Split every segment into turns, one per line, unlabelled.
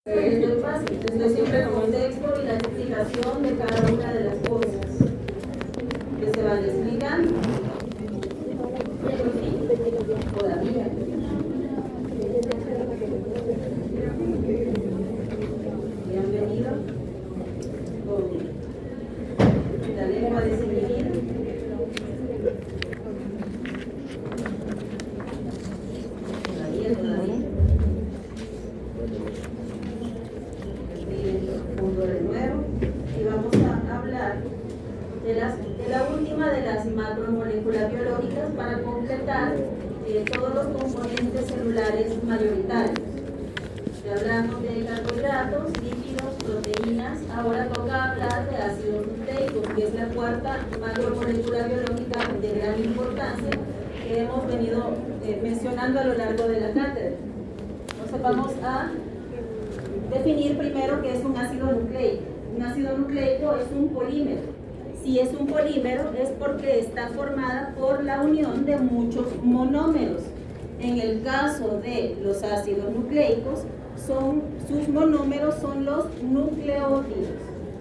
Es muy fácil, entonces siempre el contexto y la explicación de cada una de las cosas que se van explicando. Todavía. Bienvenido con la lengua desinhibida. Todavía. De nuevo, y vamos a hablar de la última de las macromoléculas biológicas para completar todos los componentes celulares mayoritarios. Ya hablamos de carbohidratos, lípidos, proteínas, ahora toca hablar de ácidos nucleicos, que es la cuarta macromolécula biológica de gran importancia que hemos venido mencionando a lo largo de la cátedra. Entonces vamos a definir primero qué es un ácido nucleico. Un ácido nucleico es un polímero. Si es un polímero es porque está formada por la unión de muchos monómeros. En el caso de los ácidos nucleicos, sus monómeros son los nucleótidos.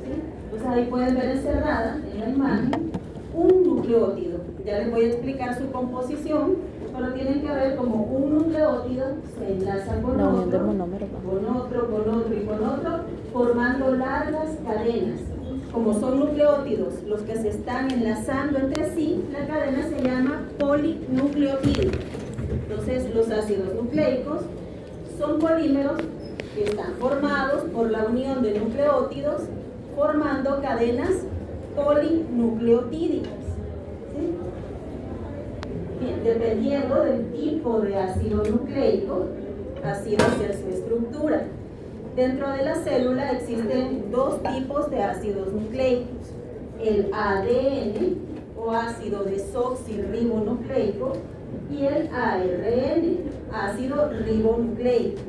¿Sí? Entonces ahí pueden ver encerrada en la imagen un nucleótido. Ya les voy a explicar su composición, pero tienen que ver como un nucleótido se enlaza con otro, y con otro, formando largas cadenas. Como son nucleótidos los que se están enlazando entre sí, la cadena se llama polinucleotídeo. Entonces, los ácidos nucleicos son polímeros que están formados por la unión de nucleótidos, formando cadenas polinucleotídicas. ¿Sí? Bien, dependiendo del tipo de ácido nucleico, así va a ser su estructura. Dentro de la célula existen dos tipos de ácidos nucleicos: el ADN o ácido desoxirribonucleico y el ARN, ácido ribonucleico.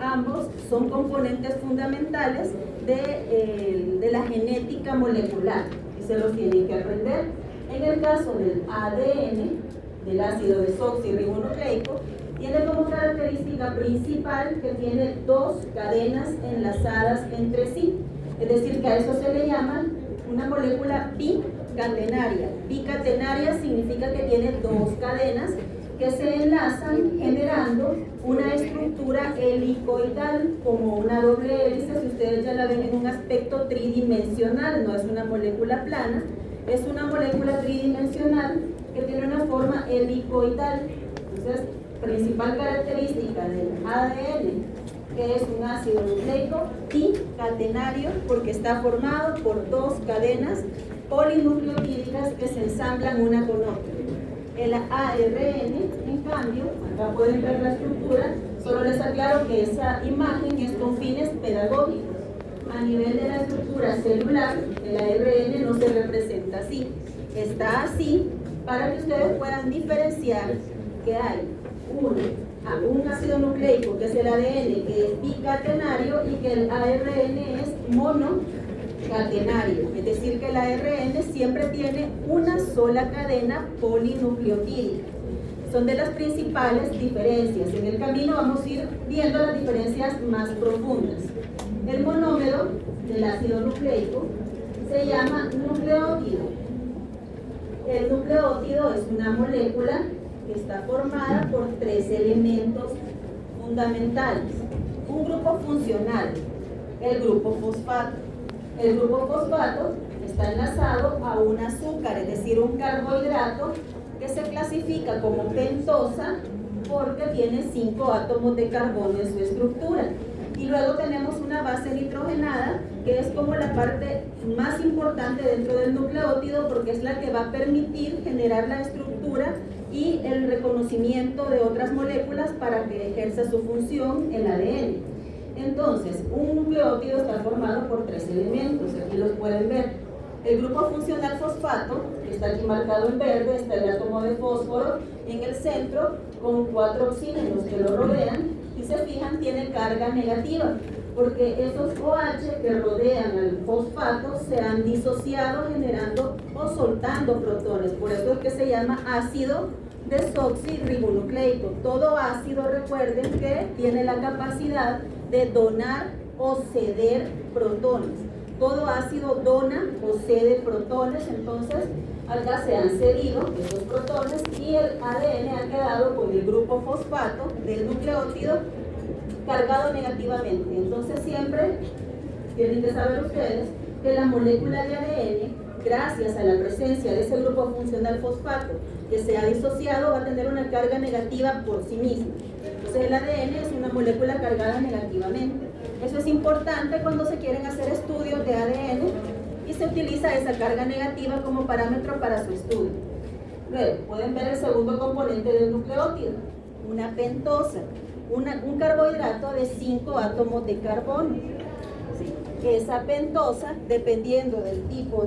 Ambos son componentes fundamentales de la genética molecular y se los tienen que aprender. En el caso del ADN, del ácido desoxirribonucleico, tiene como característica principal que tiene dos cadenas enlazadas entre sí. Es decir, que a eso se le llama una molécula bicatenaria. Bicatenaria significa que tiene dos cadenas que se enlazan generando una estructura helicoidal, como una doble hélice. Si ustedes ya la ven en un aspecto tridimensional, no es una molécula plana, es una molécula tridimensional que tiene una forma helicoidal. Entonces, principal característica del ADN, que es un ácido nucleico bicatenario, porque está formado por dos cadenas polinucleotídicas que se ensamblan una con otra. El ARN, en cambio, acá pueden ver la estructura, solo les aclaro que esa imagen es con fines pedagógicos. A nivel de la estructura celular, el ARN no se representa así, está así para que ustedes puedan diferenciar que hay un ácido nucleico, que es el ADN, que es bicatenario, y que el ARN es monocatenario. Es decir, que el ARN siempre tiene una sola cadena polinucleotídica. Son de las principales diferencias. En el camino vamos a ir viendo las diferencias más profundas. El monómero del ácido nucleico se llama nucleótido. El nucleótido es una molécula que está formada por tres elementos fundamentales. Un grupo funcional, el grupo fosfato. El grupo fosfato está enlazado a un azúcar, es decir, un carbohidrato que se clasifica como pentosa porque tiene 5 átomos de carbono en su estructura. Y luego tenemos una base nitrogenada, que es como la parte más importante dentro del nucleótido, porque es la que va a permitir generar la estructura y el reconocimiento de otras moléculas para que ejerza su función el ADN. Entonces, un nucleótido está formado por tres elementos, aquí los pueden ver. El grupo funcional fosfato, que está aquí marcado en verde, está el átomo de fósforo en el centro con 4 oxígenos que lo rodean. Si se fijan, tiene carga negativa, porque esos OH que rodean al fosfato se han disociado generando o soltando protones. Por eso es que se llama ácido desoxirribonucleico. Todo ácido, recuerden que tiene la capacidad de donar o ceder protones. Todo ácido dona o cede protones, entonces acá se han cedido esos protones y el ADN ha quedado con el grupo fosfato del nucleótido cargado negativamente. Entonces siempre tienen que saber ustedes que la molécula de ADN, gracias a la presencia de ese grupo funcional fosfato que se ha disociado, va a tener una carga negativa por sí misma. Entonces el ADN es una molécula cargada negativamente. Eso es importante cuando se quieren hacer estudios de ADN y se utiliza esa carga negativa como parámetro para su estudio. Luego, pueden ver el segundo componente del nucleótido, una pentosa, un carbohidrato de 5 átomos de carbono. ¿Sí? Esa pentosa, dependiendo del tipo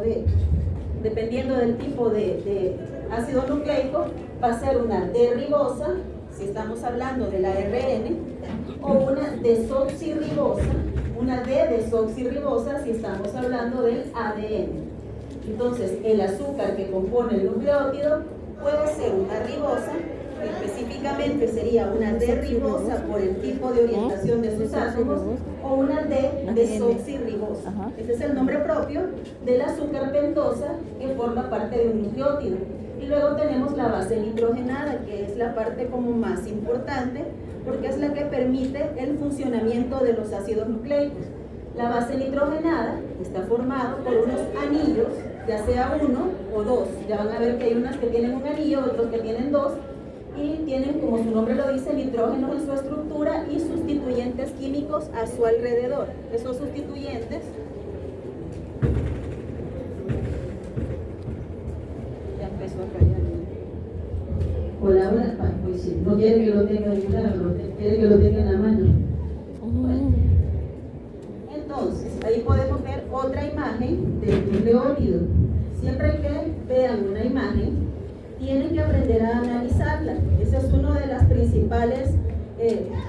de ácido nucleico, va a ser una D-ribosa, si estamos hablando de la ARN, o una desoxirribosa, una D-desoxirribosa si estamos hablando del ADN. Entonces, el azúcar que compone el nucleótido puede ser una ribosa, específicamente sería una D-ribosa por el tipo de orientación de sus átomos, o una D-desoxirribosa. Este es el nombre propio del azúcar pentosa que forma parte de un nucleótido. Y luego tenemos la base nitrogenada, que es la parte como más importante, porque es la que permite el funcionamiento de los ácidos nucleicos. La base nitrogenada está formada por unos anillos, ya sea uno o dos. Ya van a ver que hay unas que tienen un anillo, otros que tienen dos, y tienen, como su nombre lo dice, nitrógeno en su estructura y sustituyentes químicos a su alrededor. Esos sustituyentes ya empezó a callar.
Hola, pues sí, no quiere que lo tenga en un lado, quiere que lo tenga en la mano.
Bueno, entonces, ahí podemos ver otra imagen del nucleótido. Siempre que vean una imagen, tienen que aprender a analizarla. Esa es una de las principales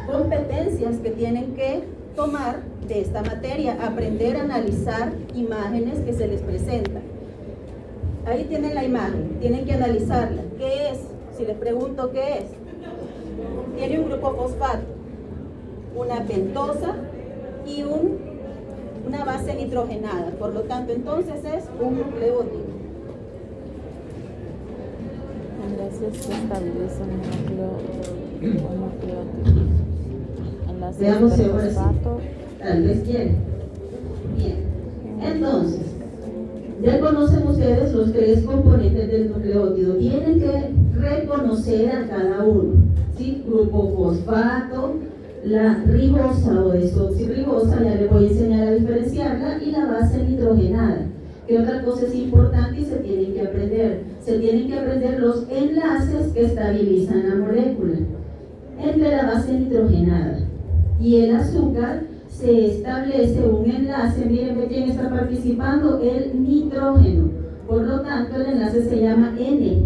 competencias que tienen que tomar de esta materia, aprender a analizar imágenes que se les presentan. Ahí tienen la imagen, tienen que analizarla. ¿Qué es? Si les pregunto qué es, tiene un grupo fosfato, una pentosa y una base nitrogenada. Por lo tanto, entonces es un nucleótido.
Enlaces que estabilizan el nucleótido. Enlaces
Veamos
de
ahora
fosfato.
Tal vez quieren. Bien. Entonces, ya conocen ustedes los 3 componentes del nucleótido. Tienen que reconocer a cada uno. ¿Sí? Grupo fosfato, la ribosa o desoxirribosa, ya les voy a enseñar a diferenciarla, y la base nitrogenada. ¿Qué otra cosa es importante y se tienen que aprender? Se tienen que aprender los enlaces que estabilizan la molécula. Entre la base nitrogenada y el azúcar se establece un enlace. Miren quién está participando, el nitrógeno. Por lo tanto, el enlace se llama N,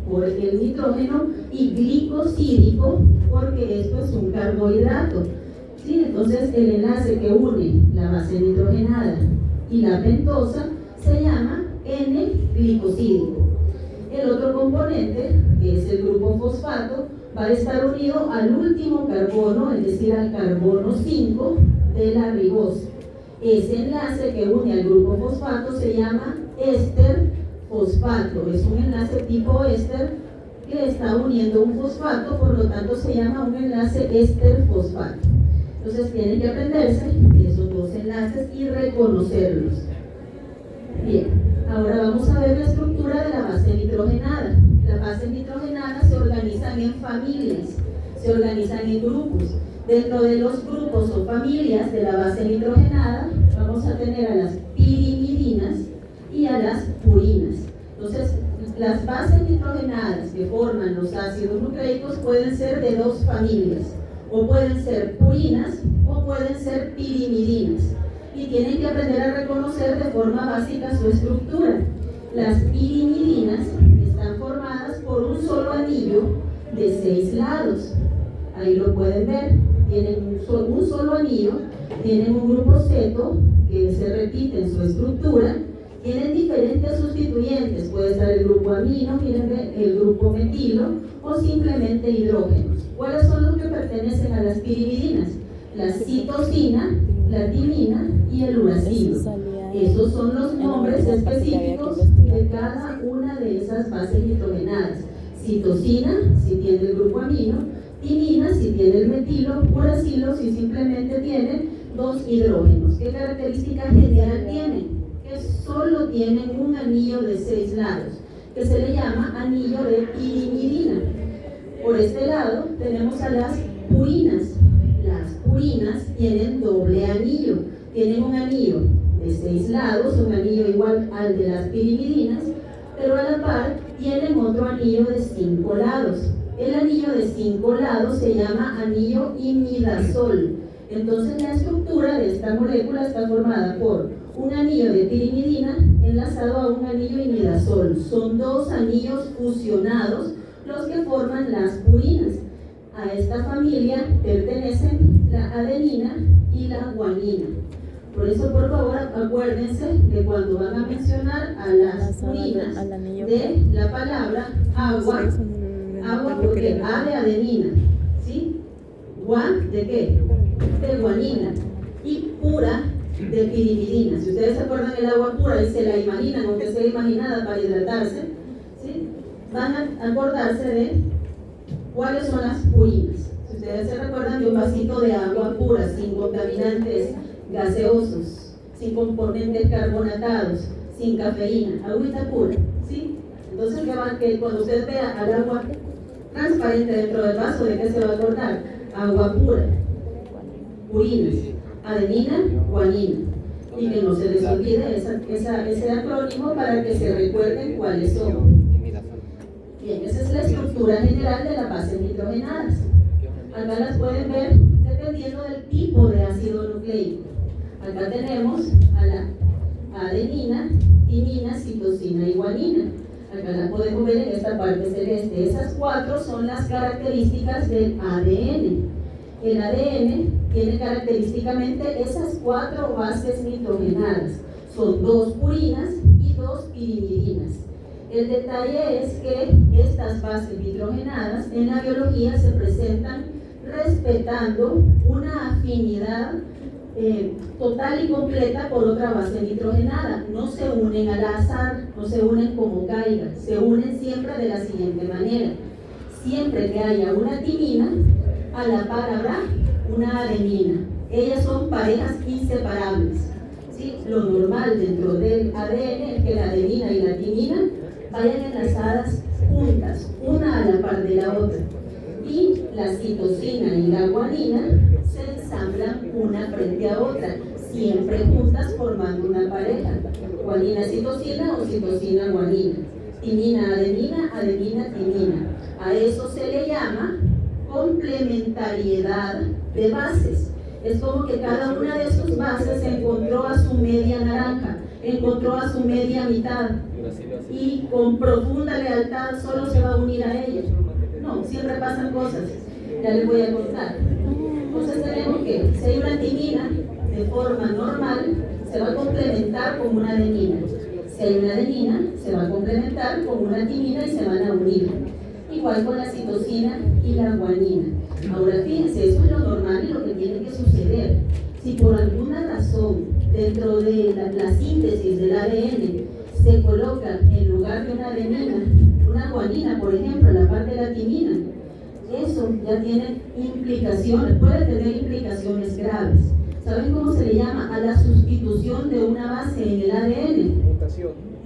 por el nitrógeno, y glicosídico, porque esto es un carbohidrato. ¿Sí? Entonces, el enlace que une la base nitrogenada y la pentosa se llama N-glicosídico. El otro componente, que es el grupo fosfato, va a estar unido al último carbono, es decir, al carbono 5 de la ribosa. Ese enlace que une al grupo fosfato se llama éster fosfato. Es un enlace tipo éster que está uniendo un fosfato, por lo tanto se llama un enlace éster fosfato. Entonces tienen que aprenderse esos 2 enlaces y reconocerlos. Bien, ahora vamos a ver la estructura de la base nitrogenada. Las bases nitrogenadas se organizan en familias, se organizan en grupos. Dentro de los grupos o familias de la base nitrogenada vamos a tener a las pirimidinas y a las purinas. Entonces, las bases nitrogenadas que forman los ácidos nucleicos pueden ser de 2 familias, o pueden ser purinas o pueden ser pirimidinas. Y tienen que aprender a reconocer de forma básica su estructura. Las pirimidinas están formadas por un solo anillo de 6 lados. Ahí lo pueden ver. Tienen un solo anillo, tienen un grupo ceto que se repite en su estructura, tienen diferentes sustituyentes, puede ser el grupo amino, miren, el grupo metilo o simplemente hidrógenos. ¿Cuáles son los que pertenecen a las pirimidinas? La citosina, la timina y el uracilo. Esos son los nombres específicos de cada una de esas bases nitrogenadas. Citosina, si tiene el grupo amino; timina, si tiene el metilo; uracilo, si simplemente tiene 2 hidrógenos. ¿Qué característica general tienen? Que solo tienen un anillo de 6 lados, que se le llama anillo de pirimidina. Por este lado tenemos a las purinas. Las purinas tienen doble anillo. Tienen un anillo de 6 lados, un anillo igual al de las pirimidinas, pero a la par tienen otro anillo de 5 lados. El anillo de 5 lados se llama anillo imidazol. Entonces la estructura de esta molécula está formada por un anillo de pirimidina enlazado a un anillo imidazol. Son 2 anillos fusionados los que forman las purinas. A esta familia pertenecen la adenina y la guanina. Por eso, por favor, acuérdense de cuando van a mencionar a las purinas de la palabra agua, porque A de adenina, ¿sí? Guan, ¿de qué? De guanina. Y pura, de pirimidina. Si ustedes se acuerdan el agua pura y se la imaginan, aunque sea imaginada para hidratarse, ¿sí?, van a acordarse de cuáles son las purinas. Si ustedes se recuerdan de un vasito de agua pura, sin contaminantes gaseosos, sin componentes carbonatados, sin cafeína, agüita pura, ¿sí? Entonces, que cuando usted vea al agua transparente dentro del vaso, ¿de qué se va a acordar? Agua pura, purinas, adenina, guanina. Y que no se les olvide ese acrónimo para que se recuerden cuáles son. Bien, esa es la estructura general de las bases nitrogenadas. Acá las pueden ver dependiendo del tipo de ácido nucleico. Acá tenemos a la adenina, timina, citosina y guanina. Acá la podemos ver en esta parte celeste. Esas 4 son las características del ADN. El ADN tiene característicamente esas 4 bases nitrogenadas. Son 2 purinas y 2 pirimidinas. El detalle es que estas bases nitrogenadas en la biología se presentan respetando una afinidad total y completa por otra base nitrogenada. No se unen al azar, no se unen como caiga, se unen siempre de la siguiente manera. Siempre que haya una timina, a la par habrá una adenina. Ellas son parejas inseparables, ¿sí? Lo normal dentro del ADN es que la adenina y la timina vayan enlazadas juntas, una a la par de la otra. Y la citosina y la guanina se ensamblan una frente a otra, siempre juntas formando una pareja. Guanina-citosina o citosina-guanina. Timina-adenina, adenina-timina. A eso se le llama complementariedad de bases. Es como que cada una de sus bases encontró a su media naranja, encontró a su media mitad, y con profunda lealtad solo se va a unir a ellos. No, siempre pasan cosas. Ya les voy a contar. Entonces tenemos que, si hay una timina, de forma normal, se va a complementar con una adenina. Si hay una adenina, se va a complementar con una timina y se van a unir. Igual con la citosina y la guanina. Ahora fíjense, eso es lo normal y lo que tiene que suceder. Si por alguna razón dentro de la síntesis del ADN se coloca en lugar de una adenina, una guanina, por ejemplo, en la parte de la timina, eso ya tiene implicaciones, puede tener implicaciones graves. ¿Saben cómo se le llama a la sustitución de una base en el ADN?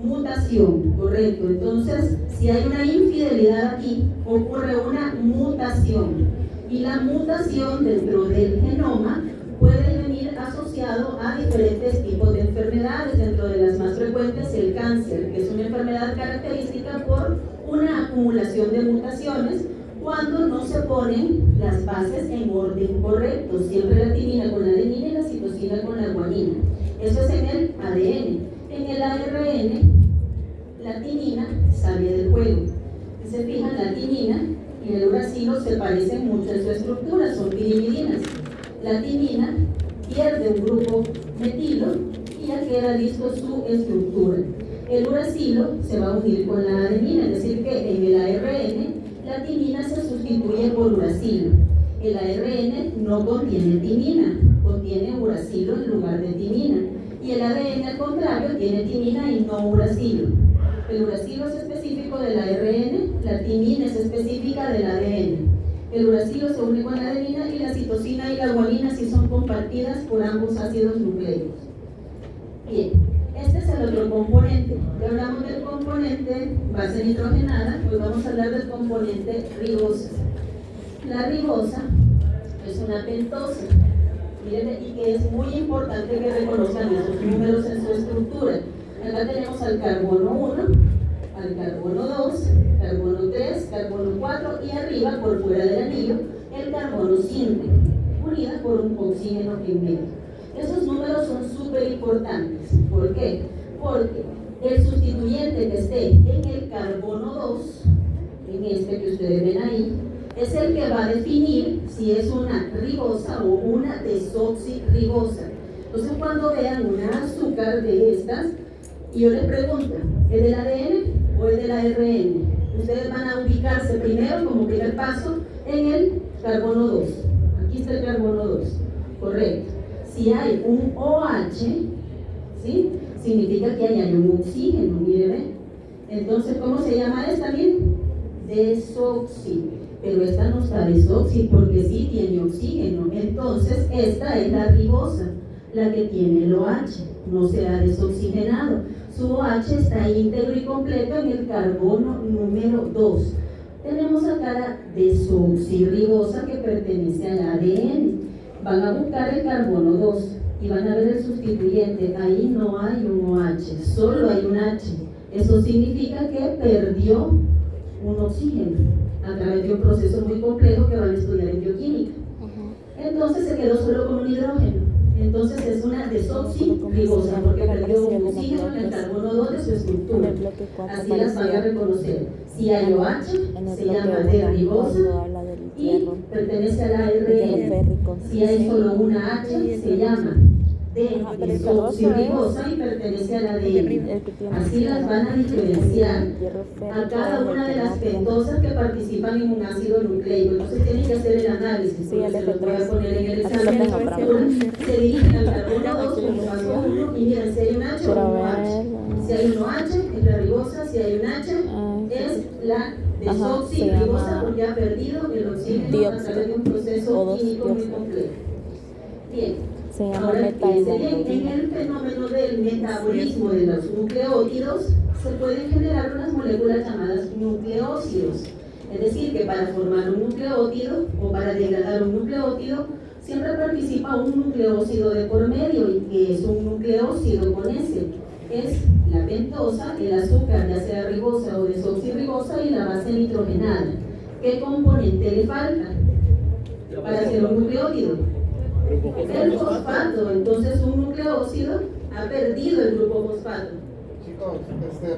Mutación, correcto. Entonces, si hay una infidelidad aquí, ocurre una mutación. Y la mutación dentro del genoma puede venir asociado a diferentes tipos de enfermedades. Dentro de las más frecuentes, el cáncer, que es una enfermedad característica por una acumulación de mutaciones cuando no se ponen las bases en orden correcto. Siempre la timina con la adenina y la citosina con la guanina. Eso es en el ADN. En el ARN, la timina sale del juego. Si se fijan, la timina y el uracilo se parecen mucho en su estructura, son pirimidinas. La timina pierde un grupo metilo y ya queda listo su estructura. El uracilo se va a unir con la adenina, es decir que en el ARN la timina se sustituye por uracilo. El ARN no contiene timina, contiene uracilo en lugar de timina. Y el ADN, al contrario, tiene timina y no uracilo. El uracilo es específico del ARN, la timina es específica del ADN. El uracilo se une con la adenina y la citosina y la guanina sí son compartidas por ambos ácidos nucleicos. Bien, este es el otro componente. Ya hablamos del componente base nitrogenada, hoy vamos a hablar del componente ribosa. La ribosa es una pentosa. Miren, y que es muy importante que reconozcan esos números en su estructura. Acá tenemos al carbono 1, al carbono 2, carbono 3, carbono 4 y arriba, por fuera del anillo, el carbono 5, unida por un oxígeno en medio. Esos números son súper importantes. ¿Por qué? Porque el sustituyente que esté en el carbono 2, en este que ustedes ven ahí, es el que va a definir si es una ribosa o una desoxirribosa. Entonces, cuando vean una azúcar de estas, y yo les pregunto, ¿es del ADN o es del ARN? Ustedes van a ubicarse primero, como primer paso, en el carbono 2. Aquí está el carbono 2, correcto. Si hay un OH, ¿sí? Significa que ahí hay un oxígeno, miren. Entonces, ¿cómo se llama esta bien? Desoxi. Pero esta no está desoxi porque sí tiene oxígeno. Entonces, esta es la ribosa, la que tiene el OH, no se ha desoxigenado. Su OH está íntegro y completo en el carbono número 2. Tenemos acá la desoxirribosa que pertenece al ADN. Van a buscar el carbono 2 y van a ver el sustituyente. Ahí no hay un OH, solo hay un H. Eso significa que perdió un oxígeno a través de un proceso muy complejo que van a estudiar en bioquímica. Entonces se quedó solo con un hidrógeno. Entonces es una desoxirribosa porque perdió un oxígeno en el carbono 2 de su estructura. Así las van a reconocer. Si hay OH, se llama D-ribosa y pertenece al ARN. Si hay solo una H, se llama D-desoxirribosa y pertenece al ADN. Así las van a diferenciar a cada una de las pentosas que participan en un ácido nucleico. Entonces tienen que hacer el análisis, porque se los voy a poner en el examen. Se dirigen al carbono 2 como paso 1 y miren si hay un H o un OH. Si hay un OH es la ribosa, si hay un H es la desoxirribosa porque ha perdido el oxígeno a través de un proceso químico muy complejo. Bien. Ahora fíjense bien, en el fenómeno del metabolismo de los nucleótidos se pueden generar unas moléculas llamadas nucleósidos. Es decir, que para formar un nucleótido o para degradar un nucleótido siempre participa un nucleósido de por medio. ¿Y que es un nucleósido con S? Es la pentosa, el azúcar, ya sea ribosa o desoxirribosa, y la base nitrogenada. ¿Qué componente le falta para hacer un nucleótido? El fosfato. Entonces un nucleósido ha perdido el grupo fosfato.
Chicos,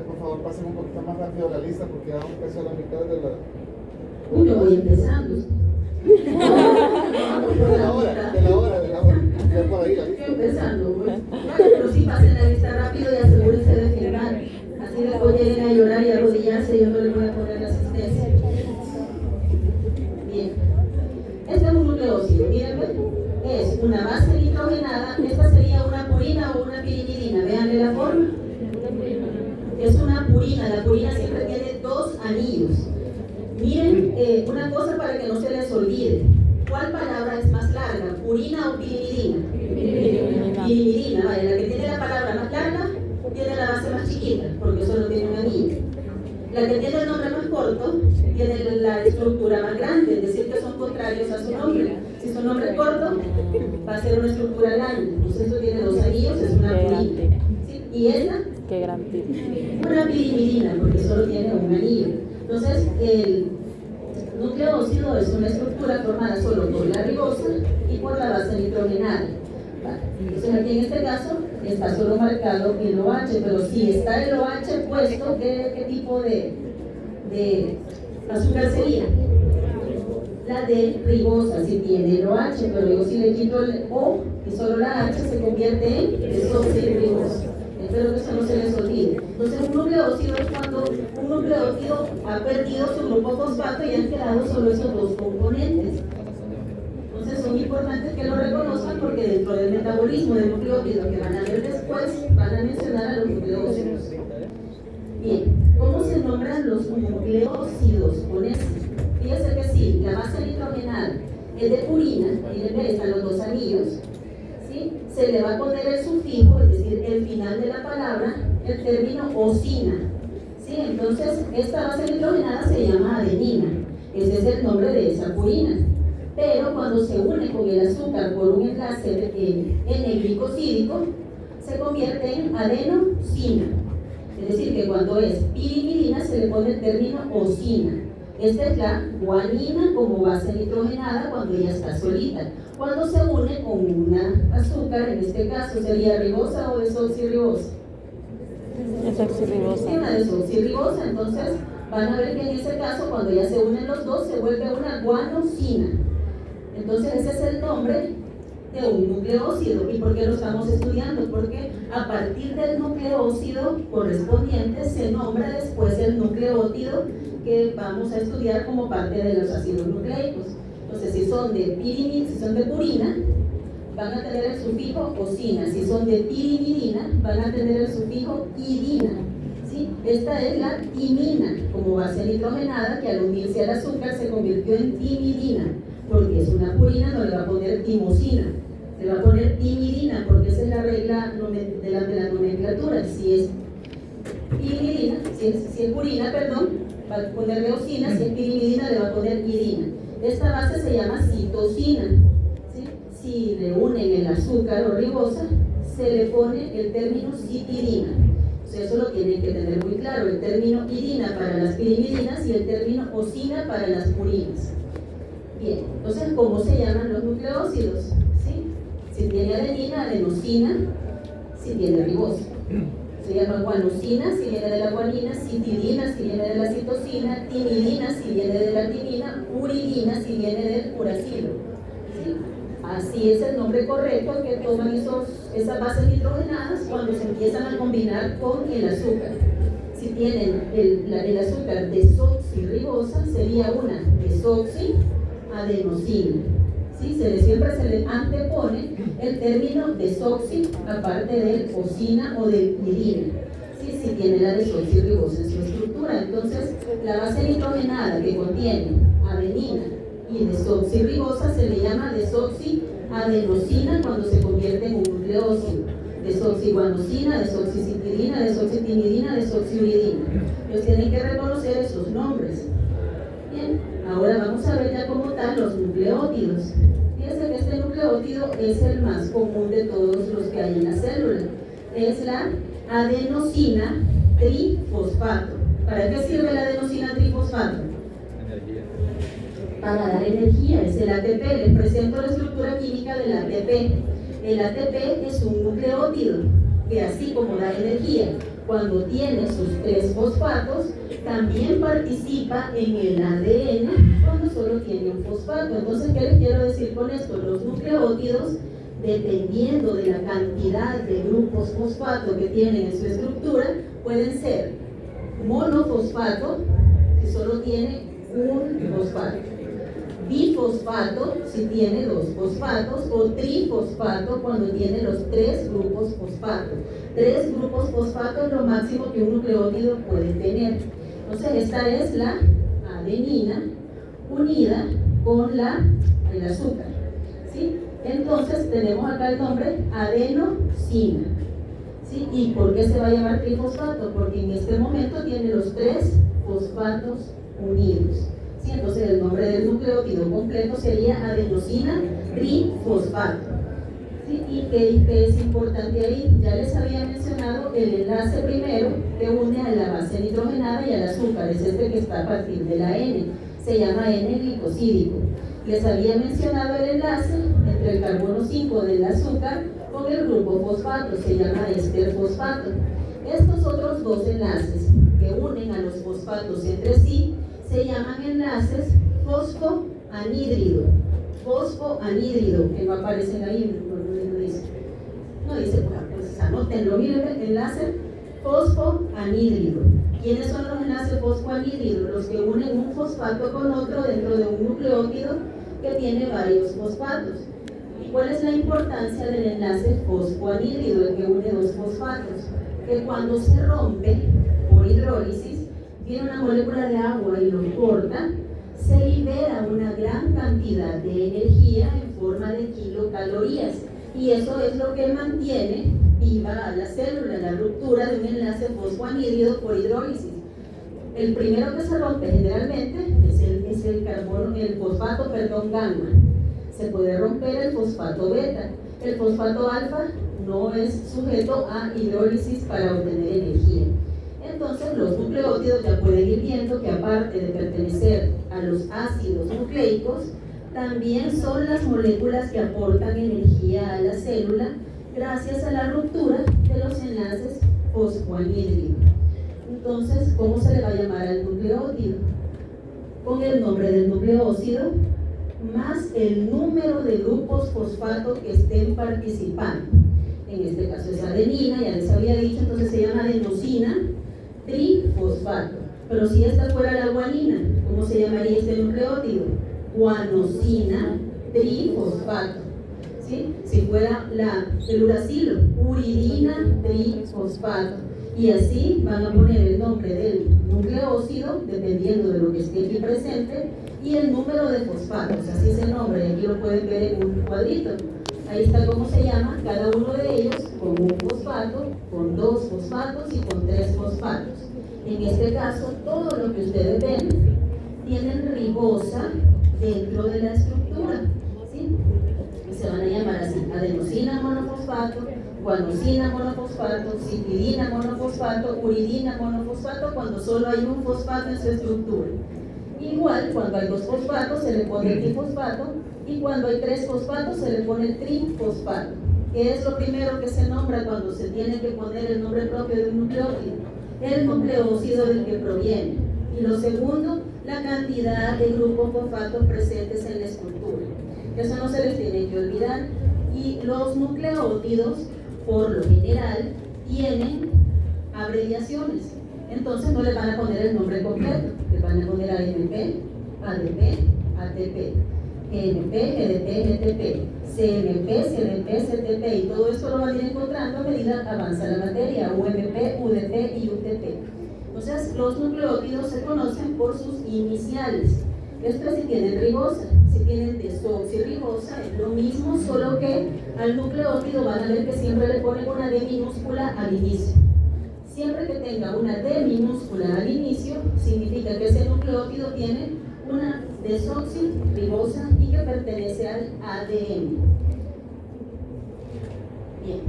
por favor pasen un poquito más rápido la lista porque ya vamos casi a la mitad de la...
Yo voy empezando.
De la hora. Ya por ahí.
Estoy empezando. Pero sí pasen la lista rápido y asegúrense de firmar. Así después lleguen a llorar y arrodillarse, yo no les voy a poner la asistencia. Bien. Este es un nucleósido, miren. Es una base nitrogenada. Esta sería una purina o una pirimidina. Veanle la forma. Es una purina. La purina siempre tiene dos anillos. Miren, una cosa para que no se les olvide. ¿Cuál palabra es más larga? ¿Purina o pirimidina? Pirimidina, vale. La que tiene la palabra más larga tiene la base más chiquita, porque solo tiene un anillo. La que tiene el nombre más corto tiene la estructura más grande, es decir, que son contrarios a su nombre. Si su nombre es corto, va a ser una estructura grande. Entonces esto tiene dos anillos, es una purina. ¿Sí? Y esta,
qué gran tip.
Una pirimidina, porque solo tiene un anillo. Entonces, el nucleósido es una estructura formada solo por la ribosa y por la base nitrogenada. ¿Vale? Entonces, aquí en este caso está solo marcado el OH, pero si está el OH puesto, ¿qué tipo de azúcar sería? La de ribosa, si tiene el OH, pero yo si le quito el O y solo la H se convierte en desoxirribosa. Espero que eso no se les olvide. Entonces, un nucleósido es cuando un nucleótido ha perdido su grupo fosfato y han quedado solo esos dos componentes. que lo reconozcan porque dentro del metabolismo del nucleótido que van a ver después, van a mencionar a los nucleósidos. Bien, ¿cómo se nombran los nucleósidos con S? Fíjense que sí, la base nitrogenada es de purina, miren que están los dos anillos, ¿sí? Se le va a poner el sufijo, es decir, el final de la palabra, el término osina, ¿sí? Entonces, esta base nitrogenada se llama adenina, ese es el nombre de esa purina. Pero cuando se une con el azúcar por un enlace N-glicosídico, se convierte en adenosina. Es decir, que cuando es pirimidina se le pone el término osina. Esta es la guanina como base nitrogenada cuando ella está solita. Cuando se une con una azúcar, en este caso sería ribosa o desoxirribosa.
Desoxirribosa.
Sí, una desoxirribosa, entonces van a ver que en ese caso cuando ya se unen los dos se vuelve una guanosina. Entonces ese es el nombre de un nucleócido. ¿Y por qué lo estamos estudiando? Porque a partir del nucleócido correspondiente se nombra después el nucleótido que vamos a estudiar como parte de los ácidos nucleicos. Entonces si son de purina, van a tener el sufijo osina. Si son de tirimidina, van a tener el sufijo idina. ¿Sí? Esta es la timina como base nitrogenada que al unirse al azúcar se convirtió en timidina. Porque es una purina, no le va a poner timosina, le va a poner timidina, porque esa es la regla de la nomenclatura. Si es pirimidina, si es purina, perdón, va a ponerle osina, si es pirimidina le va a poner idina. Esta base se llama citosina, ¿sí? Si le unen el azúcar o ribosa, se le pone el término citidina. O sea, eso lo tienen que tener muy claro, el término idina para las pirimidinas y el término osina para las purinas. Bien, entonces, ¿cómo se llaman los nucleócidos? ¿Sí? Si tiene adenina, adenosina, si tiene ribosa. Se llama guanosina si viene de la guanina, citidina si viene de la citosina, timidina si viene de la timina, uridina si viene del uracilo. ¿Sí? Así es el nombre correcto que toman esas bases nitrogenadas cuando se empiezan a combinar con el azúcar. Si tienen el azúcar desoxirribosa, sería una desoxiadenosina. ¿Sí? Siempre se le antepone el término desoxi aparte de osina o de idina. ¿Sí? Si tiene la desoxirribosa en su estructura. Entonces, la base nitrogenada que contiene adenina y desoxirribosa se le llama desoxiadenosina cuando se convierte en un nucleócido. Desoxiguanosina, desoxicitidina, desoxitimidina, desoxiuridina. Entonces tienen que reconocer esos nombres. Bien, ahora vamos a ver ya como tal los nucleótidos. Fíjense que este nucleótido es el más común de todos los que hay en la célula. Es la adenosina trifosfato. ¿Para qué sirve la adenosina trifosfato? Para dar energía, es el ATP. Les presento la estructura química del ATP. El ATP es un nucleótido que así como da energía, cuando tiene sus 3 fosfatos, también participa en el ADN cuando solo tiene un fosfato. Entonces, ¿qué les quiero decir con esto? Los nucleótidos, dependiendo de la cantidad de grupos fosfato que tienen en su estructura, pueden ser monofosfato, si solo tiene un fosfato, bifosfato si tiene 2 fosfatos, o trifosfato cuando tiene los 3 grupos fosfato. 3 grupos fosfato es lo máximo que un nucleótido puede tener. Entonces esta es la adenina unida con el azúcar, ¿sí? Entonces tenemos acá el nombre adenosina, ¿sí? ¿Y por qué se va a llamar trifosfato? Porque en este momento tiene los 3 fosfatos unidos. ¿Sí? Entonces el nombre del nucleótido completo sería adenosina trifosfato. ¿Sí? ¿Y qué es importante ahí? Ya les había mencionado el enlace primero que une a la base nitrogenada y al azúcar, es este que está a partir de la N, se llama N-glicosídico. Les había mencionado el enlace entre el carbono 5 del azúcar con el grupo fosfato, se llama esterfosfato. Estos otros 2 enlaces que unen a los fosfatos entre sí se llaman enlaces fosfoanhídrido. Fosfoanhídrido, que no aparecen ahí, no dice, pues anótenlo, miren, enlace fosfoanhídrido. ¿Quiénes son los enlaces fosfoanhídridos? Los que unen un fosfato con otro dentro de un nucleótido que tiene varios fosfatos. ¿Y cuál es la importancia del enlace fosfoanhídrido, el que une dos fosfatos? Que cuando se rompe por hidrólisis, tiene una molécula de agua y lo corta, se libera una gran cantidad de energía en forma de kilocalorías. Y eso es lo que mantiene viva a la célula, la ruptura de un enlace fosfoanhídrido por hidrólisis. El primero que se rompe generalmente es el fosfato gamma. Se puede romper el fosfato beta. El fosfato alfa no es sujeto a hidrólisis para obtener energía. Entonces los nucleótidos ya pueden ir viendo que aparte de pertenecer a los ácidos nucleicos, también son las moléculas que aportan energía a la célula gracias a la ruptura de los enlaces fosfoanhídridos. Entonces, ¿cómo se le va a llamar al nucleótido? Con el nombre del nucleócido más el número de grupos fosfato que estén participando. En este caso es adenina, ya les había dicho, entonces se llama adenosina trifosfato. Pero si esta fuera la guanina, ¿cómo se llamaría este nucleótido? Guanosina trifosfato. ¿Sí? Si fuera el uracilo, uridina trifosfato. Y así van a poner el nombre del nucleócido, dependiendo de lo que esté aquí presente, y el número de fosfatos. Así es el nombre, aquí lo pueden ver en un cuadrito. Ahí está cómo se llama cada uno de ellos, con un fosfato, con dos fosfatos y con tres fosfatos. En este caso, todo lo que ustedes ven tienen ribosa dentro de la estructura, ¿sí? Y se van a llamar así: adenosina monofosfato, guanosina monofosfato, citidina monofosfato, uridina monofosfato, cuando solo hay un fosfato en su estructura. Igual, cuando hay dos fosfatos se le pone el trifosfato, y cuando hay tres fosfatos se le pone el trifosfato. ¿Qué es lo primero que se nombra cuando se tiene que poner el nombre propio de un nucleótido? El nucleócido del que proviene. Y lo segundo, la cantidad de grupos fosfatos presentes en la estructura. Eso no se les tiene que olvidar. Y los nucleótidos, por lo general, tienen abreviaciones. Entonces no les van a poner el nombre completo. Les van a poner AMP, ADP, ATP, GNP, GDP, GTP, CMP, CDP, CTP, y todo esto lo van a ir encontrando a medida que avanza la materia: UMP, UDP y UTP. Entonces los nucleótidos se conocen por sus iniciales. Esto es si tienen ribosa. Si tienen desoxirribosa es lo mismo, solo que al nucleótido van a ver que siempre le ponen una D minúscula al inicio. Siempre que tenga una D minúscula al inicio, significa que ese nucleótido tiene una desoxirribosa y que pertenece al ADN. Bien,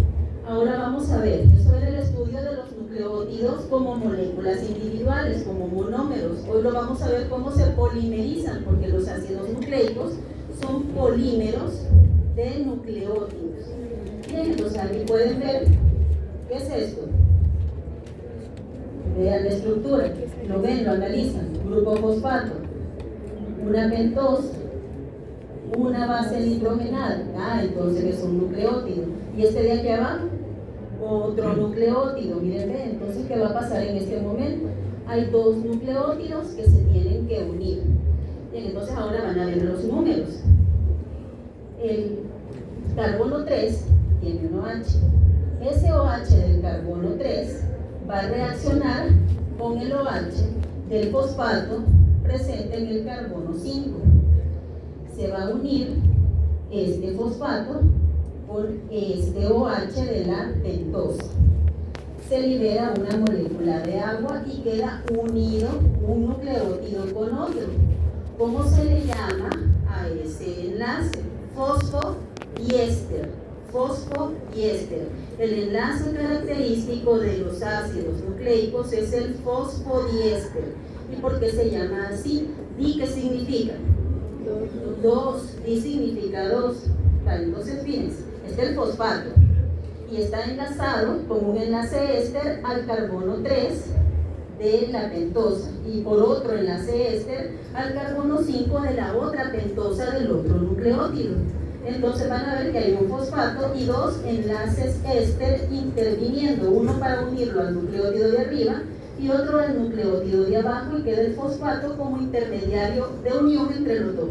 ahora vamos a ver, eso era el estudio de los nucleótidos como moléculas individuales, como monómeros. Hoy lo vamos a ver cómo se polimerizan, porque los ácidos nucleicos son polímeros de nucleótidos. Bien, entonces aquí pueden ver, ¿qué es esto? Vean la estructura, lo ven, lo analizan: grupo fosfato, una pentosa, una base nitrogenada, entonces es un nucleótido. Y este de aquí abajo, otro nucleótido. Miren, entonces ¿qué va a pasar en este momento? Hay dos nucleótidos que se tienen que unir. Bien, entonces ahora van a ver los números. El carbono 3 tiene un OH. Ese OH del carbono 3 va a reaccionar con el OH del fosfato presente en el carbono 5. Se va a unir este fosfato con este OH de la pentosa. Se libera una molécula de agua y queda unido un nucleótido con otro. ¿Cómo se le llama a ese enlace? Fosfodiéster. Fosfodiéster. El enlace característico de los ácidos nucleicos es el fosfodiéster. ¿Y por qué se llama así? Di, ¿qué significa? Dos. Di significa dos. Vale, entonces fíjense, este es el fosfato y está enlazado con un enlace éster al carbono 3 de la pentosa y por otro enlace éster al carbono 5 de la otra pentosa del otro nucleótido. Entonces van a ver que hay un fosfato y dos enlaces éster interviniendo, uno para unirlo al nucleótido de arriba y otro al nucleótido de abajo, y queda el fosfato como intermediario de unión entre los dos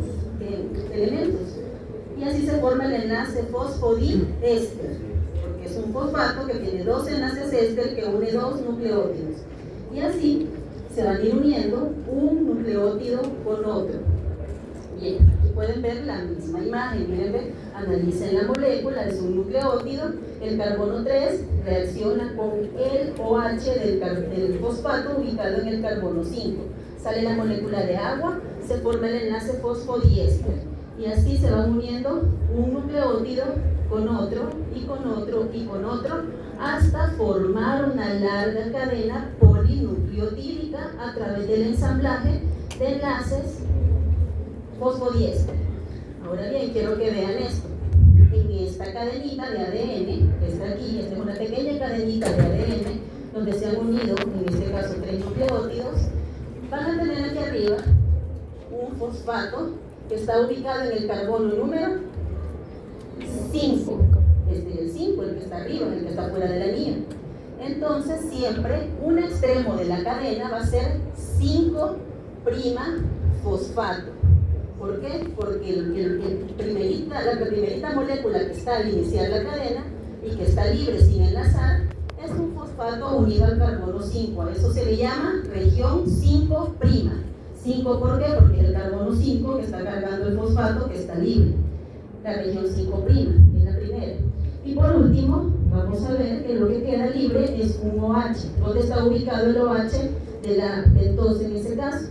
elementos.
y así se forma el enlace fosfodiéster, porque es un fosfato que tiene dos enlaces éster que une dos nucleótidos, y así se van a ir uniendo un nucleótido con otro. Bien, aquí pueden ver la misma imagen, miren, analicen la molécula, es un nucleótido, el carbono 3 reacciona con el OH del fosfato ubicado en el carbono 5, sale la molécula de agua, se forma el enlace fosfodiéster, y así se van uniendo un nucleótido con otro, y con otro, y con otro, hasta formar una larga cadena polinucleotídica a través del ensamblaje de enlaces fosfodiéster. Ahora bien, quiero que vean esto. En esta cadenita de ADN, que está aquí, esta es una pequeña cadenita de ADN, donde se han unido, en este caso, 3 nucleótidos, van a tener aquí arriba un fosfato que está ubicado en el carbono número 5. Este es el 5, el que está arriba, el que está fuera de la línea. Entonces, siempre un extremo de la cadena va a ser 5' fosfato. ¿Por qué? Porque la primerita molécula que está al iniciar la cadena y que está libre sin enlazar es un fosfato unido al carbono 5. A eso se le llama región 5'. 5, ¿por qué? Porque es el carbono 5 que está cargando el fosfato que está libre. La región 5', es la primera. Y por último, vamos a ver que lo que queda libre es un OH. ¿Dónde está ubicado el OH de la pentosa en ese caso?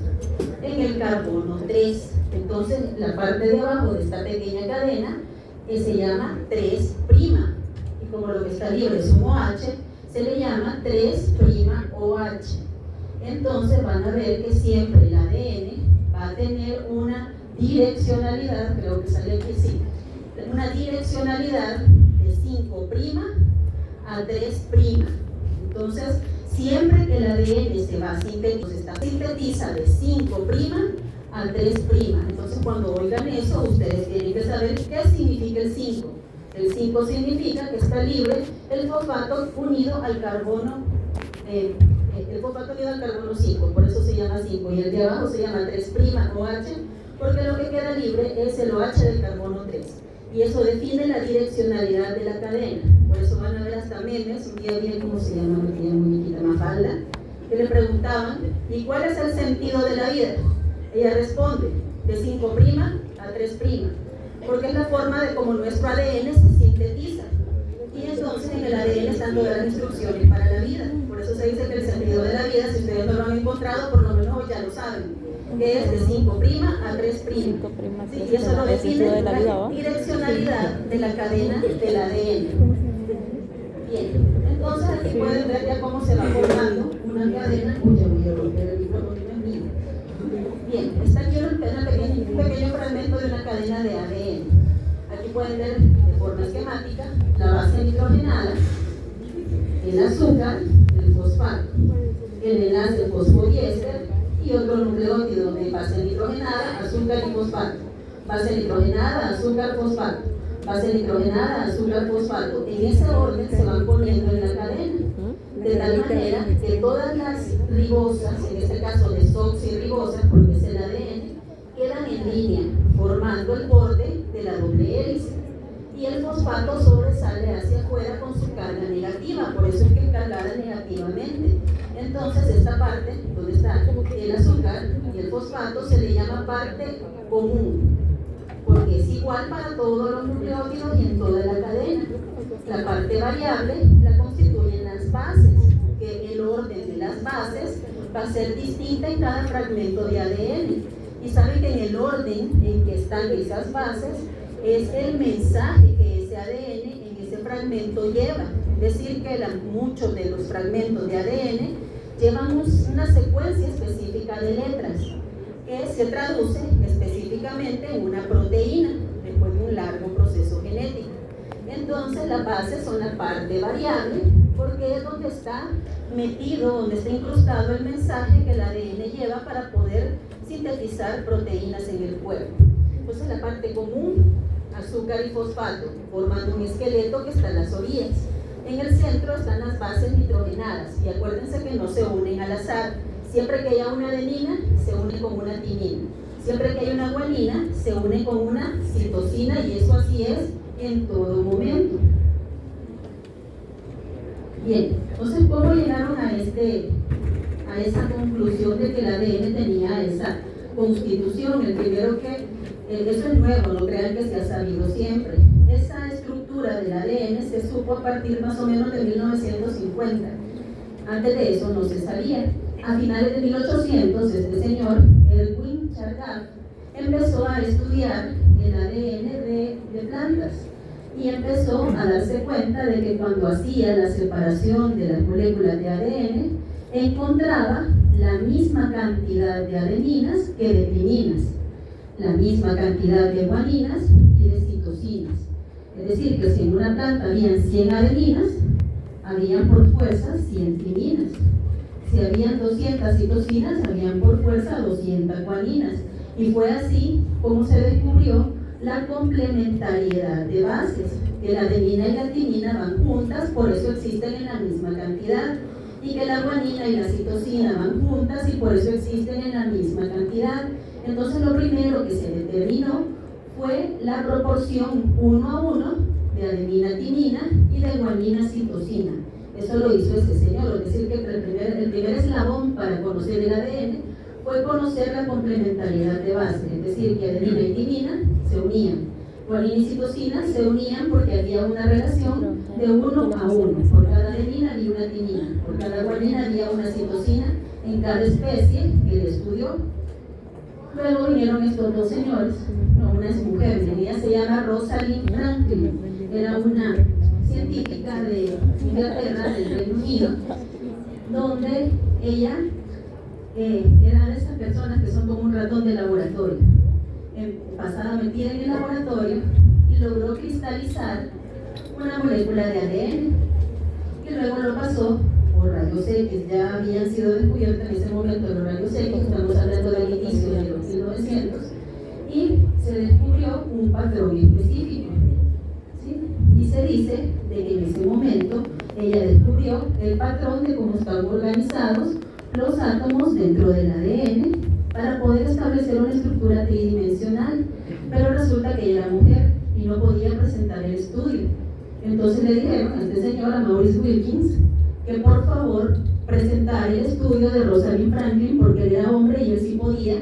En el carbono 3. Entonces, la parte de abajo de esta pequeña cadena se llama 3'. Y como lo que está libre es un OH, se le llama 3'OH. Entonces, van a ver que siempre el ADN va a tener una direccionalidad, creo que sale aquí, sí, una direccionalidad de 5' a 3'. Entonces, siempre que el ADN se va a sintetiza de 5' a 3'. Entonces, cuando oigan eso, ustedes tienen que saber qué significa el 5. El 5 significa que está libre el fosfato unido al carbono, el fosfato unido al carbono 5, por eso se llama 5, y el de abajo se llama 3'OH, porque lo que queda libre es el OH del carbono 3. Y eso define la direccionalidad de la cadena. Por eso van a ver hasta memes. Un día vi, ¿cómo se llama? Mi muñequita Mafalda, que le preguntaban, ¿y cuál es el sentido de la vida? Ella responde, de 5' a 3', porque es la forma de cómo nuestro ADN se sintetiza. Y entonces en el ADN están todas las instrucciones para la vida. Por eso se dice que el sentido de la vida, si ustedes no lo han encontrado, por lo menos ya lo saben, que es de 5' a 3'. Sí, y eso lo define la direccionalidad de la cadena del ADN. Bien, entonces aquí pueden ver ya cómo se va formando una cadena. Uy, ya voy a romper el micrófono, no es mío. Bien, está aquí un pequeño fragmento de una cadena de ADN. Aquí pueden ver de forma esquemática la base nitrogenada, el azúcar, el fosfato, el enlace fosfodiéster y otro nucleótido de base nitrogenada, azúcar y fosfato. Base nitrogenada, azúcar, fosfato. Base nitrogenada, azúcar, fosfato. En ese orden se van poniendo en la cadena, de tal manera que todas las ribosas, en este caso desoxirribosas, porque es el ADN, quedan en línea, formando el borde de la doble hélice. Y el fosfato sobresale hacia afuera con su carga negativa, por eso es que es cargada negativamente. Entonces esta parte, donde está el azúcar y el fosfato, se le llama parte común, porque es igual para todos los nucleótidos y en toda la cadena. La parte variable la constituyen las bases, que el orden de las bases va a ser distinta en cada fragmento de ADN. Y saben que en el orden en que están esas bases es el mensaje que ese ADN en ese fragmento lleva. Es decir, que muchos de los fragmentos de ADN llevan una secuencia específica de letras que se traduce específicamente en una proteína después de un largo proceso genético. Entonces las bases son la parte variable, porque es donde está metido, donde está incrustado el mensaje que el ADN lleva para poder sintetizar proteínas en el cuerpo. Entonces la parte común, azúcar y fosfato, formando un esqueleto que está en las orillas. En el centro están las bases nitrogenadas, y acuérdense que no se unen al azar. Siempre que haya una adenina, se une con una timina.
Siempre que hay una guanina, se une con una citosina y eso así es en todo momento. Bien, entonces, ¿cómo llegaron a esa conclusión de que el ADN tenía esa constitución? El primero que, eso es nuevo, no crean que se ha sabido siempre. Esa estructura del ADN se supo a partir más o menos de 1950. Antes de eso no se sabía. A finales de 1800, este señor, Erwin Chargaff, empezó a estudiar el ADN de plantas y empezó a darse cuenta de que cuando hacía la separación de las moléculas de ADN, encontraba la misma cantidad de adeninas que de timinas, la misma cantidad de guaninas y de citosinas. Es decir, que si en una planta habían 100 adeninas, habían por fuerza 100 timinas. Si habían 200 citosinas, habían por fuerza 200 guaninas. Y fue así como se descubrió la complementariedad de bases, que la adenina y la timina van juntas, por eso existen en la misma cantidad, y que la guanina y la citosina van juntas y por eso existen en la misma cantidad. Entonces lo primero que se determinó fue la proporción 1 a 1 de adenina-timina y de guanina-citosina. Eso lo hizo ese señor, es decir, que el primer eslabón para conocer el ADN fue conocer la complementariedad de base, es decir, que adenina y timina se unían. Guanina y citosina se unían porque había una relación de 1 a 1. Por cada adenina había una timina, por cada guanina había una citosina en cada especie que él estudió. Luego vinieron estos dos señores, no, una es mujer, ella se llama Rosalind Franklin, era una científica de Inglaterra, del Reino Unido, donde ella era de esas personas que son como un ratón de laboratorio. Pasada metida en el laboratorio y logró cristalizar una molécula de ADN y luego lo pasó por rayos X. Ya habían sido descubiertos en ese momento los rayos X, estamos hablando del inicio de los 1900, y se descubrió un patrón específico, ¿sí? Y se dice de que en ese momento ella descubrió el patrón de cómo están organizados los átomos dentro del ADN para poder establecer una estructura tridimensional, pero resulta que ella era mujer y no podía presentar el estudio. Entonces le dijeron a este señor, a Maurice Wilkins, que por favor presentara el estudio de Rosalind Franklin, porque él era hombre y él sí podía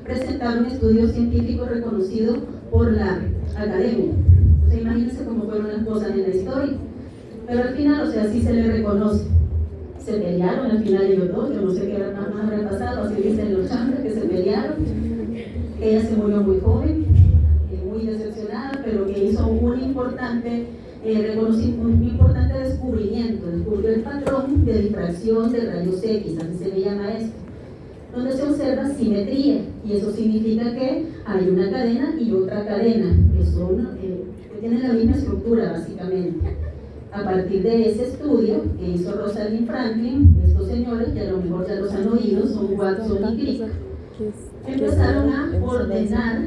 presentar un estudio científico reconocido por la academia. O sea, imagínense cómo fueron las cosas en la historia. Pero al final, o sea, sí se le reconoce. Se pelearon al final ellos dos, yo no sé qué más habrá pasado, así dicen los chambres que se pelearon. Ella se murió muy joven, muy decepcionada, pero que hizo un importante descubrimiento, descubrió el patrón de difracción de rayos X, así se le llama esto, donde se observa simetría, y eso significa que hay una cadena y otra cadena, que tienen la misma estructura básicamente. A partir de ese estudio que hizo Rosalind Franklin, estos señores, que a lo mejor ya los han oído, son Watson y Crick, empezaron a ordenar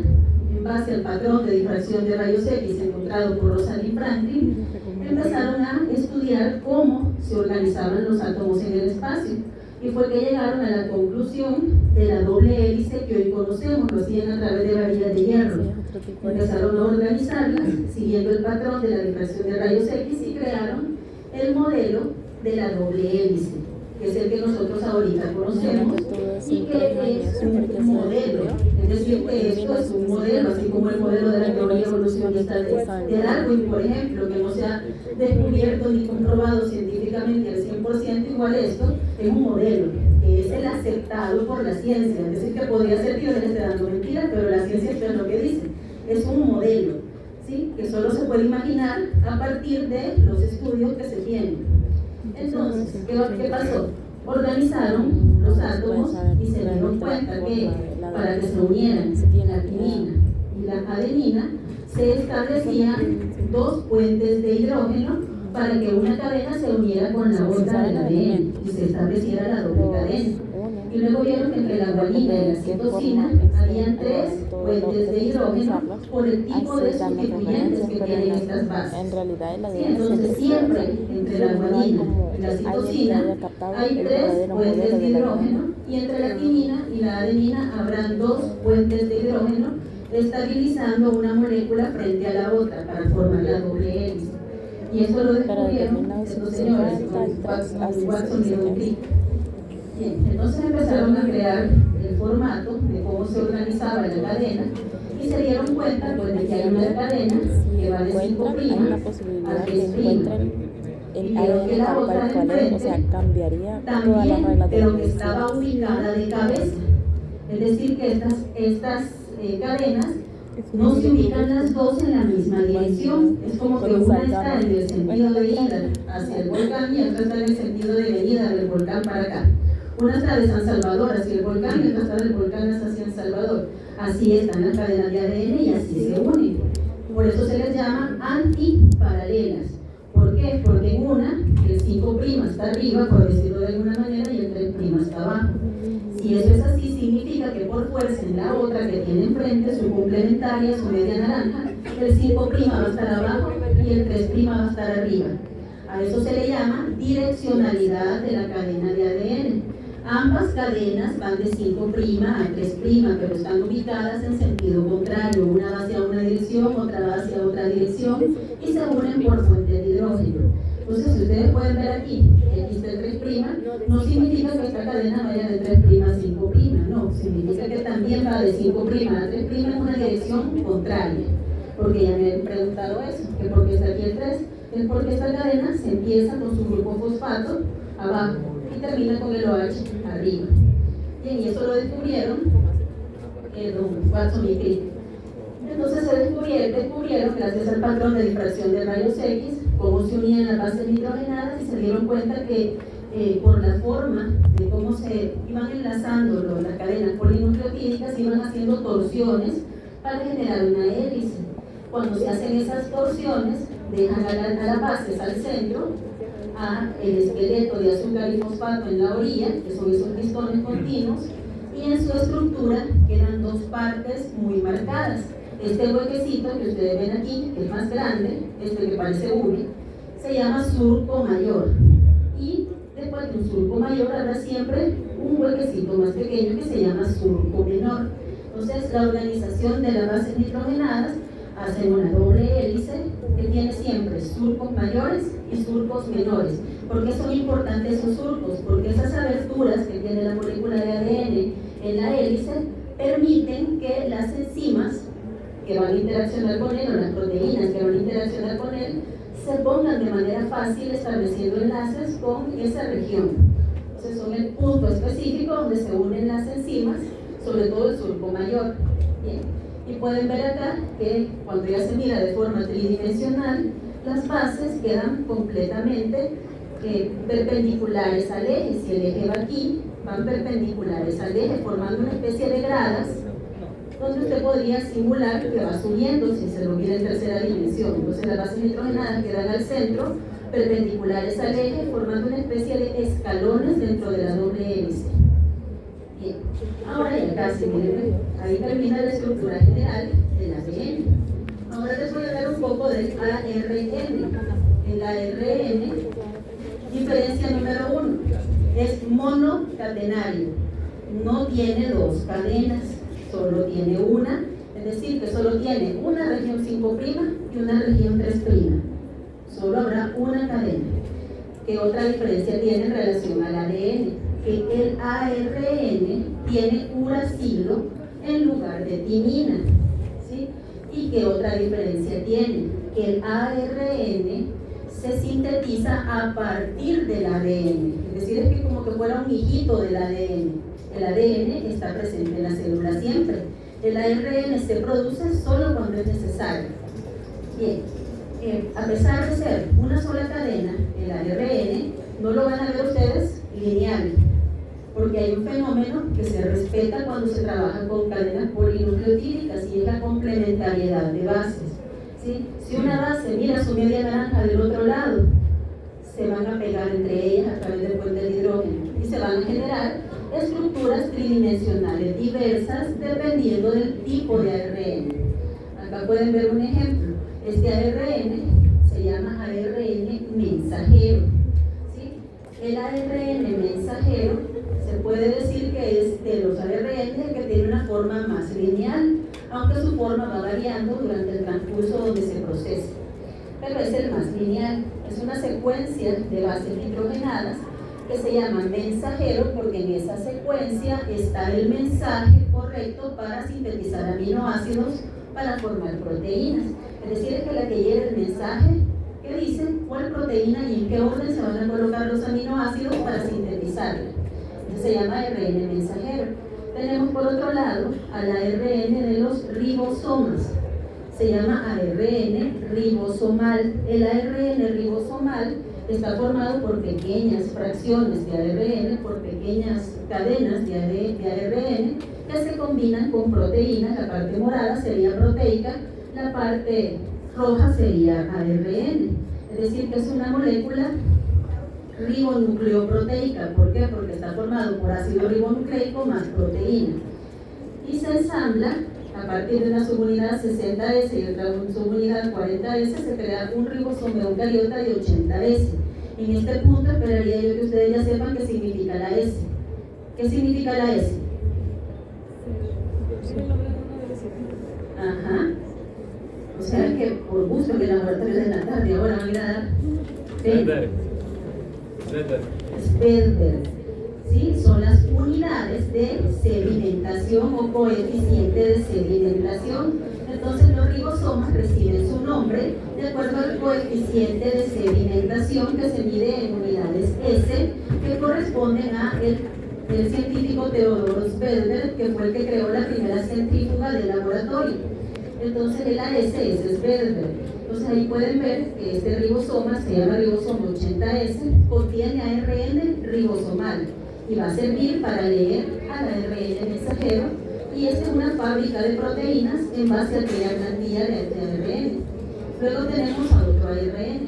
en base al patrón de difracción de rayos X encontrado por Rosalind Franklin, empezaron a estudiar cómo se organizaban los átomos en el espacio. Y fue que llegaron a la conclusión de la doble hélice que hoy conocemos, lo hacían a través de varillas de hierro. Empezaron a organizarlas siguiendo el patrón de la difracción de rayos X y crearon el modelo de la doble hélice, que es el que nosotros ahorita conocemos y que es un modelo. Es decir, que esto es un modelo, así como el modelo de la teoría evolucionista de Darwin, por ejemplo, que no se ha descubierto ni comprobado científicamente al 100%, igual esto es un modelo, que es el aceptado por la ciencia. Es decir, que podría ser que yo les esté dando mentiras, pero la ciencia esto es lo que dice, es un modelo, ¿sí? Que solo se puede imaginar a partir de los estudios que se tienen. Entonces, ¿qué pasó? Organizaron los átomos y se dieron cuenta que para que se unieran la timina y la adenina se establecían dos puentes de hidrógeno para que una cadena se uniera con la otra del ADN y se estableciera la doble cadena. Y luego vieron que entre la guanina y la citosina habían 3 puentes de hidrógeno por el tipo de sustituyentes que tienen estas bases.
En realidad, la
Sí, entonces siempre entre la guanina y la citosina hay 3 puentes de hidrógeno y entre la timina y la adenina habrán 2 puentes de hidrógeno estabilizando una molécula frente a la otra para formar la doble hélice. Y eso lo descubrieron estos señores, Watson y Crick. Bien, entonces empezaron a crear el formato de cómo se organizaba la cadena y se dieron cuenta pues, de que hay una cadena que va de 5'
hay una posibilidad
a
que
3'.
encuentren el ADN tal cual es, o sea, cambiaría todas las
También,
reglas de
pero
la
que estaba ubicada de cabeza. Es decir, que estas cadenas no se ubican las dos en la misma dirección. Es como que una está en el sentido de ida hacia el volcán y otra está en el sentido de venida del volcán para acá. Una está de San Salvador hacia el volcán y otra está del volcán hacia San Salvador. Así están las cadenas de ADN y así se unen. Por eso se les llama antiparalelas. ¿Por qué? Porque en una el 5' está arriba, por decirlo de alguna manera, y el 3' está abajo. Si eso es así, significa que por fuerza en la otra que tiene enfrente, su complementaria, su media naranja, el 5' va a estar abajo y el 3' va a estar arriba. A eso se le llama direccionalidad de la cadena de ADN. Ambas cadenas van de 5' a 3', pero están ubicadas en sentido contrario. Una va hacia una dirección, otra va hacia otra dirección y se unen por fuente de hidrógeno. Entonces, si ustedes pueden ver aquí, X de 3', no significa que esta cadena vaya de 3' a 5', no, significa que también va de 5' a 3' en una dirección contraria. Porque ya me han preguntado eso, que por qué está aquí el 3, es porque esta cadena se empieza con su grupo fosfato abajo y termina con el OH arriba. Bien, y eso lo descubrieron don Watson y Crick. Entonces se descubrieron, gracias al patrón de difracción de rayos X, cómo se unían las bases nitrogenadas y se dieron cuenta que por la forma de cómo se iban enlazando las cadenas polinucleotídicas, iban haciendo torsiones para generar una hélice. Cuando se hacen esas torsiones, dejan a las bases al centro, a el esqueleto de azúcar y fosfato en la orilla, que son esos pistones continuos, y en su estructura quedan 2 partes muy marcadas. Este huequecito que ustedes ven aquí, que es más grande, este que parece V, se llama surco mayor. Y después de un surco mayor habrá siempre un huequecito más pequeño que se llama surco menor. Entonces, la organización de las bases nitrogenadas hacen una doble hélice que tiene siempre surcos mayores y surcos menores. ¿Por qué son importantes esos surcos? Porque esas aberturas que tiene la molécula de ADN en la hélice permiten que las enzimas que van a interaccionar con él, o las proteínas que van a interaccionar con él, se pongan de manera fácil estableciendo enlaces con esa región. Entonces son el punto específico donde se unen las enzimas, sobre todo el surco mayor. Bien. Y pueden ver acá que cuando ya se mira de forma tridimensional, las bases quedan completamente perpendiculares al eje. Si el eje va aquí, van perpendiculares al eje, formando una especie de gradas, donde usted podría simular que va subiendo si se lo mira en tercera dimensión. Entonces las bases nitrogenadas quedan al centro, perpendiculares al eje, formando una especie de escalones dentro de la doble hélice. Bien, ahora ya casi, miren, ahí termina la estructura general del ADN. Ahora les voy a dar un poco del ARN. El ARN, diferencia número 1, es monocatenario, no tiene 2 cadenas, solo tiene una, es decir, que solo tiene una región 5' y una región 3'. Solo habrá una cadena. ¿Qué otra diferencia tiene en relación al ADN? Que el ARN tiene uracilo en lugar de timina, ¿sí? ¿Y qué otra diferencia tiene? Que el ARN se sintetiza a partir del ADN, es decir, es que como que fuera un hijito del ADN. El ADN está presente en la célula siempre. El ARN se produce solo cuando es necesario. Bien, a pesar de ser una sola cadena, el ARN no lo van a ver ustedes lineal, porque hay un fenómeno que se respeta cuando se trabaja con cadenas polinucleotídicas y es la complementariedad de bases, ¿sí? Si una base mira su media naranja del otro lado, se van a pegar entre ellas a través del puente de hidrógeno y se van a generar estructuras tridimensionales diversas dependiendo del tipo de ARN. Acá pueden ver un ejemplo. Este ARN se llama ARN mensajero. ¿Sí? El ARN mensajero se puede decir que es de los ARN que tiene una forma más lineal, aunque su forma va variando durante el transcurso donde se procesa. Pero es el más lineal. Es una secuencia de bases nitrogenadas que se llama mensajero porque en esa secuencia está el mensaje correcto para sintetizar aminoácidos para formar proteínas. Es decir, es que la que lleva el mensaje que dice cuál proteína y en qué orden se van a colocar los aminoácidos para sintetizarla. Entonces se llama ARN mensajero. Tenemos por otro lado al ARN de los ribosomas. Se llama ARN ribosomal. El ARN ribosomal está formado por pequeñas fracciones de ARN, por pequeñas cadenas de ARN que se combinan con proteínas. La parte morada sería proteica, la parte roja sería ARN. Es decir, que es una molécula ribonucleoproteica. ¿Por qué? Porque está formado por ácido ribonucleico más proteína. Y se ensambla a partir de una subunidad 60S y otra subunidad 40S, se crea un ribosoma eucariota de 80S. En este punto esperaría yo que ustedes ya sepan qué significa la S. ¿Qué significa la S? Ajá. O sea que por gusto que el laboratorio de la tarde ahora van a ir a dar Svedberg. ¿Sí? Son las unidades de sedimentación o coeficiente de sedimentación. Entonces los ribosomas reciben su nombre de acuerdo al coeficiente de sedimentación que se mide en unidades S, que corresponden a el científico Theodor Svedberg, que fue el que creó la primera centrífuga del laboratorio. Entonces el AS es Svedberg. Entonces ahí pueden ver que este ribosoma se llama ribosoma 80S, contiene ARN ribosomal y va a servir para leer al ARN mensajero, y esta es una fábrica de proteínas en base a aquella plantilla de ARN. Luego tenemos a otro ARN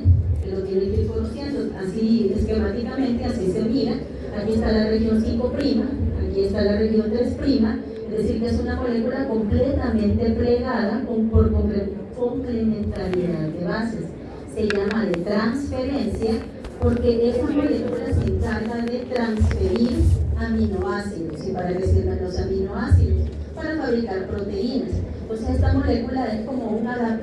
que lo tienen que ir conociendo así esquemáticamente, así se mira. Aquí está la región 5', aquí está la región 3', es decir que es una molécula completamente plegada por complementariedad de bases. Se llama de transferencia porque esa molécula se encarga de transferir aminoácidos. ¿Y para qué sirven los aminoácidos? Para fabricar proteínas. Entonces esta molécula es como un adaptador